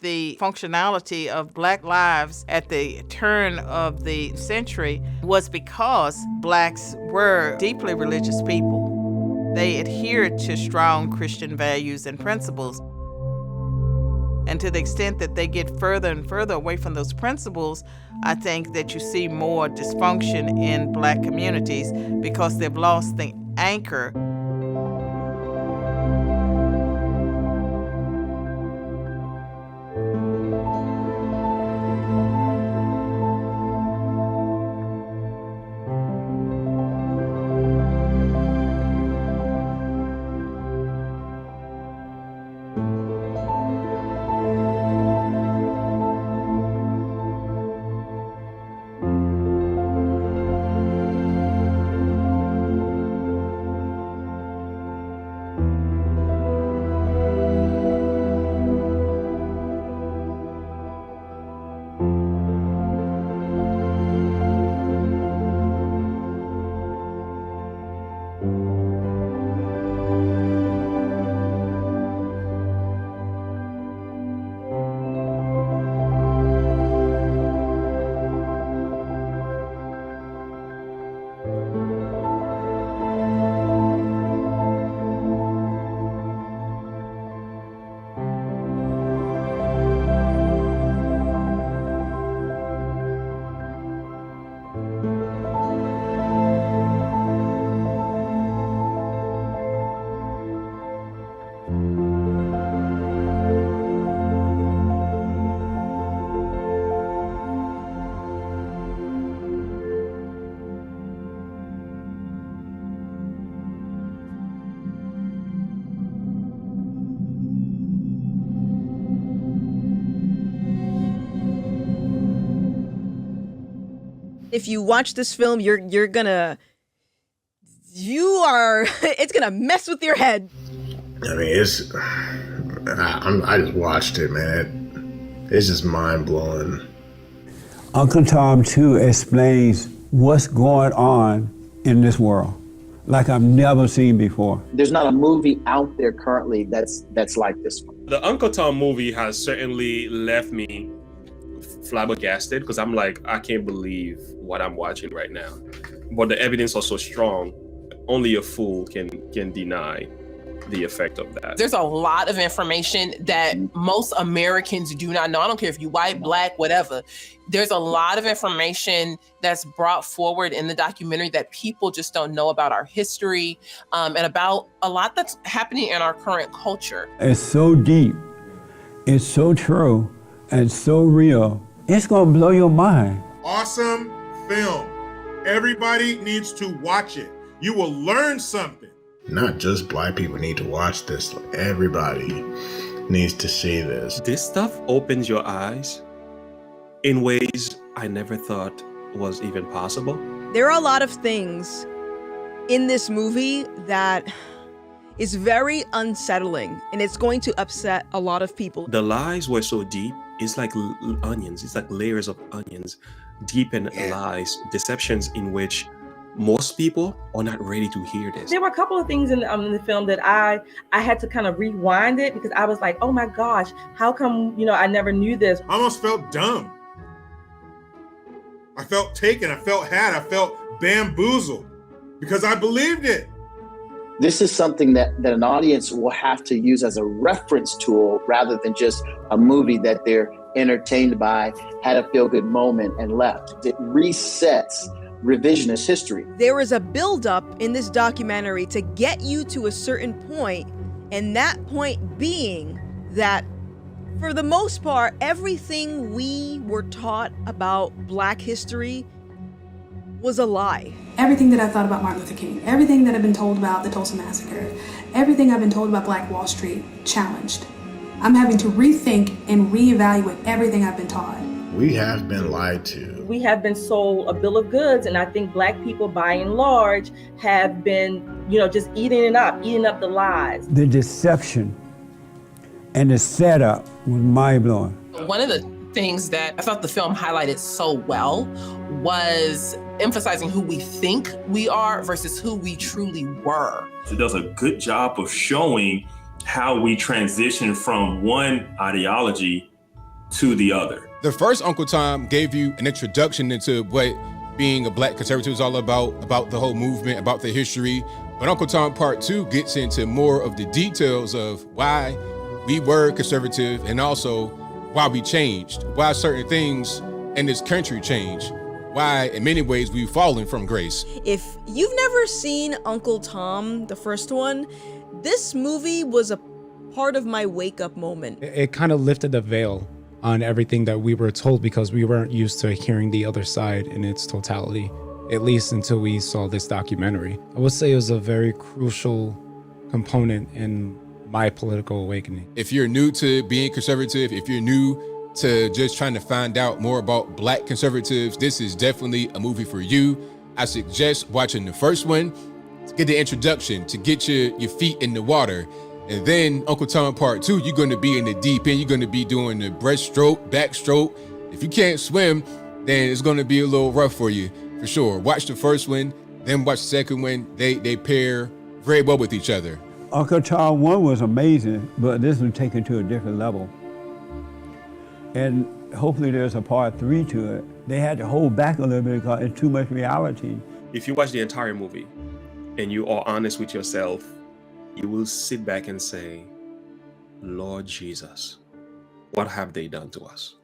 The functionality of Black lives at the turn of the century was because Blacks were deeply religious people. They adhered to strong Christian values and principles. And to the extent that they get further and further away from those principles, I think that you see more dysfunction in Black communities because they've lost the anchor. If you watch this film, it's gonna mess with your head. I mean, I just watched it, man. It's just mind blowing. Uncle Tom too explains what's going on in this world, like I've never seen before. There's not a movie out there currently that's like this one. The Uncle Tom movie has certainly left me flabbergasted because I'm like, I can't believe what I'm watching right now. But the evidence is so strong, only a fool can deny the effect of that. There's a lot of information that most Americans do not know. I don't care if you're white, Black, whatever. There's a lot of information that's brought forward in the documentary that people just don't know about our history, and about a lot that's happening in our current culture. It's so deep, it's so true, and so real. It's gonna blow your mind. Awesome film. Everybody needs to watch it. You will learn something. Not just Black people need to watch this. Everybody needs to see this. This stuff opens your eyes in ways I never thought was even possible. There are a lot of things in this movie that is very unsettling, and it's going to upset a lot of people. The lies were so deep, it's like onions. It's like layers of onions, deep in lies, deceptions in which most people are not ready to hear this. There were a couple of things in the film that I had to kind of rewind it because I was like, oh my gosh, how come, I never knew this? I almost felt dumb. I felt taken, I felt bamboozled because I believed it. This is something that an audience will have to use as a reference tool rather than just a movie that they're entertained by, had a feel-good moment and left. It resets revisionist history. There is a buildup in this documentary to get you to a certain point, and that point being that for the most part, everything we were taught about Black history was a lie. Everything that I thought about Martin Luther King, everything that I've been told about the Tulsa Massacre, everything I've been told about Black Wall Street, challenged. I'm having to rethink and reevaluate everything I've been taught. We have been lied to. We have been sold a bill of goods, and I think Black people, by and large, have been, just eating up the lies. The deception and the setup was mind-blowing. One of the things that I thought the film highlighted so well was emphasizing who we think we are versus who we truly were. It does a good job of showing how we transition from one ideology to the other. The first Uncle Tom gave you an introduction into what being a black conservative is all about the whole movement, about the history. But Uncle Tom Part 2 gets into more of the details of why we were conservative and also why we changed, why certain things in this country changed, why in many ways we've fallen from grace. If you've never seen Uncle Tom, the first one, this movie was a part of my wake-up moment. It kind of lifted the veil on everything that we were told because we weren't used to hearing the other side in its totality, at least until we saw this documentary. I would say it was a very crucial component in my political awakening. If you're new to being conservative, if you're new to just trying to find out more about black conservatives, this is definitely a movie for you. I suggest watching the first one to get the introduction, to get your feet in the water. And then Uncle Tom Part 2, you're going to be in the deep end. You're going to be doing the breaststroke, backstroke. If you can't swim, then it's going to be a little rough for you, for sure. Watch the first one, then watch the second one. They pair very well with each other. Uncle Tom 1 was amazing, but this was taken to a different level. And hopefully there's a part 3 to it. They had to hold back a little bit because it's too much reality. If you watch the entire movie and you are honest with yourself, you will sit back and say, Lord Jesus, what have they done to us?